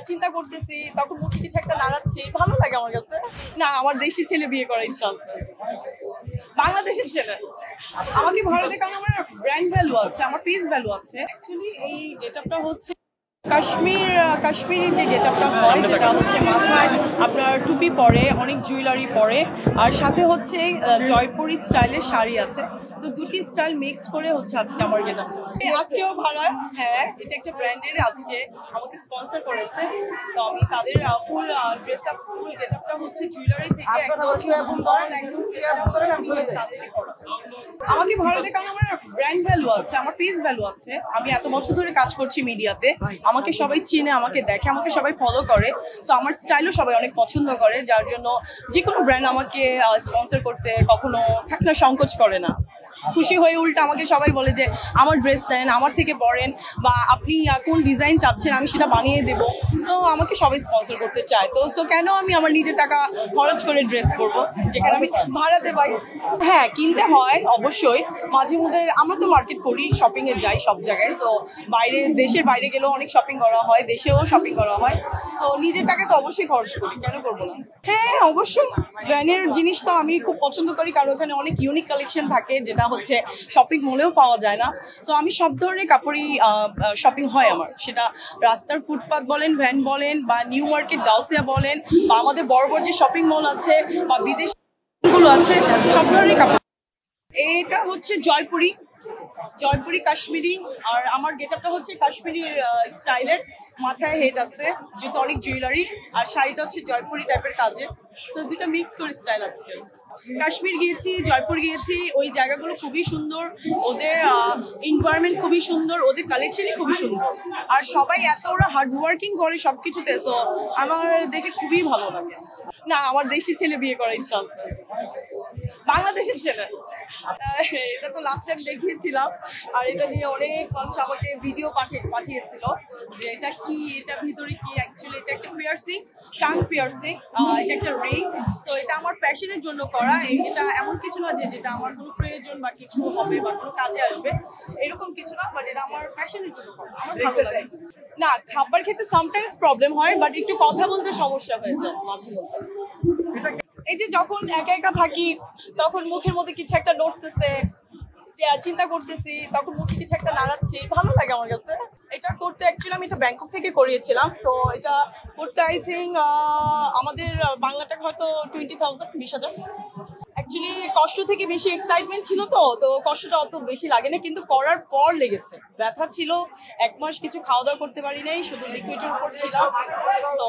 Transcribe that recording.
চিন্তা করতেছি, তখন মুখে কিছু একটা নাড়াচ্ছি, ভালো লাগে আমার কাছে। না, আমার দেশি ছেলে বিয়ে করার ইচ্ছা আছে, বাংলাদেশের ছেলে। আমাকে ভালো দেখে, কারণ আমার ব্র্যান্ড ভ্যালু আছে, আমার পিস ভ্যালু আছে। অ্যাকচুয়ালি এই গেটআপটা হচ্ছে কাশ্মীরি যে গেটআপটা হয়, যেটা হচ্ছে মাথায় আপনার টুপি পরে, অনেক জুয়েলারি পরে, আর সাথে হচ্ছে জয়পুরি স্টাইলের শাড়ি আছে। তো দুটি স্টাইল মিক্স করে হচ্ছে আজকে আমার গেটআপটা। আজকেও ভাড়া, হ্যাঁ, এটা একটা ব্র্যান্ডের আজকে আমাকে স্পন্সর করেছে। তো আমি তাদের ফুল ড্রেস আপ, ফুল গেটআপটা হচ্ছে জুয়েলারি থেকে আমাকে ভালো দেখে, কারণ আমার ব্র্যান্ড ভ্যালু আছে, আমার পিস ভ্যালু আছে। আমি এত বছর ধরে কাজ করছি মিডিয়াতে, আমাকে সবাই চিনে, আমাকে দেখে, আমাকে সবাই ফলো করে। তো আমার স্টাইলও সবাই অনেক পছন্দ করে, যার জন্য যে কোনো ব্র্যান্ড আমাকে স্পন্সর করতে কখনো থাকে সংকোচ করে না। খুশি হয়ে উল্টা আমাকে সবাই বলে যে আমার ড্রেস দেন, আমার থেকে পরেন, বা আপনি কোন ডিজাইন চাচ্ছেন আমি সেটা বানিয়ে দেবো। তো আমাকে সবাই স্পন্সর করতে চায়। তো কেন আমি আমার নিজের টাকা খরচ করে ড্রেস করবো, যেখানে আমি ভাড়াতে পাই। হ্যাঁ, কিনতে হয় অবশ্যই, মাঝে মধ্যে আমরা তো মার্কেট করি, শপিং এ যাই সব জায়গায়। তো বাইরে, দেশের বাইরে গেলেও অনেক শপিং করা হয়, দেশেও শপিং করা হয়। তো নিজের টাকা তো অবশ্যই খরচ করি, কেন করবো না। হ্যাঁ, অবশ্যই ব্র্যান্ডের জিনিস তো আমি খুব পছন্দ করি, কারণ ওখানে অনেক ইউনিক কালেকশন থাকে, যেটা হচ্ছে শপিং মলেও পাওয়া যায় না। তো আমি সব ধরনের কাপড়ই শপিং হয় আমার, সেটা রাস্তার ফুটপাথ বলেন, ভ্যান বলেন, বা নিউ মার্কেট গাউসিয়া বলেন, বা আমাদের বড় বড় যে শপিং মল আছে, বা বিদেশ গুলো আছে, সব ধরনের কাপড়। এটা হচ্ছে জয়পুরি কাশ্মীরি, আর আমার গেটআপটা হচ্ছে কাশ্মীরি স্টাইলের। মাথায় হেড আছে, যেহেতু অনেক জুয়েলারি, আর শাড়িটা হচ্ছে জয়পুরি টাইপের কাজে। তো দুটো মিক্স করে স্টাইল আছে। কাশ্মীর গিয়েছি, জয়পুর গিয়েছি, ওই জায়গাগুলো খুবই সুন্দর, ওদের এনভায়রনমেন্ট খুবই সুন্দর, ওদের কালেকশনই খুবই সুন্দর, আর সবাই এত ওরা হার্ড ওয়ার্কিং করে সবকিছুতে। তো আমার দেখে খুবই ভালো লাগে। না, আমার দেশি ছেলে বিয়ে করার ইচ্ছা আছে, বাংলাদেশের ছেলে। এটা তো লাস্ট টাইম দেখিয়েছিলাম, আর এটা নিয়ে অনেক মানুষ আমাকে ভিডিও পাঠিয়েছিল যে এটা কি, এটা ভিতরে কি। অ্যাকচুয়ালি এটা একটা পিয়ার্সিং, টাং পিয়ার্সিং, এটা একটা রিং। তো এটা আমার প্যাশনের জন্য করা, এটা এমন কিছু না যে যেটা আমার কোনো প্রয়োজন বা কিছু হবে বা কোনো কাজে আসবে, এরকম কিছু না। বাট এটা আমার প্যাশনের জন্য করা, আমার ভালো লাগে। না, খাবার খেতে সামটাইমস প্রবলেম হয়, বাট একটু কথা বলতে সমস্যা হয়ে যায় মাঝে মধ্যে। এই যে যখন একা একা থাকি, তখন মুখের মধ্যে কিছু একটা নড়তেছে, চিন্তা করতেছি, তখন মুখে কিছু একটা নাড়াচ্ছি, ভালো লাগে আমার কাছে। এটা করতে অ্যাকচুয়ালি আমি এটা ব্যাংকক থেকে করিয়েছিলাম। তো এটা করতে আই থিঙ্ক আমাদের বাংলা টাকা হয়তো 20,000, 20,000। অ্যাকচুয়ালি কষ্ট থেকে বেশি এক্সাইটমেন্ট ছিল, তো কষ্টটা অত বেশি লাগে না, কিন্তু করার পর লেগেছে। ব্যথা ছিল, 1 মাস কিছু খাওয়া দাওয়া করতে পারি নাই, শুধু লিকুইডের উপর ছিলাম। তো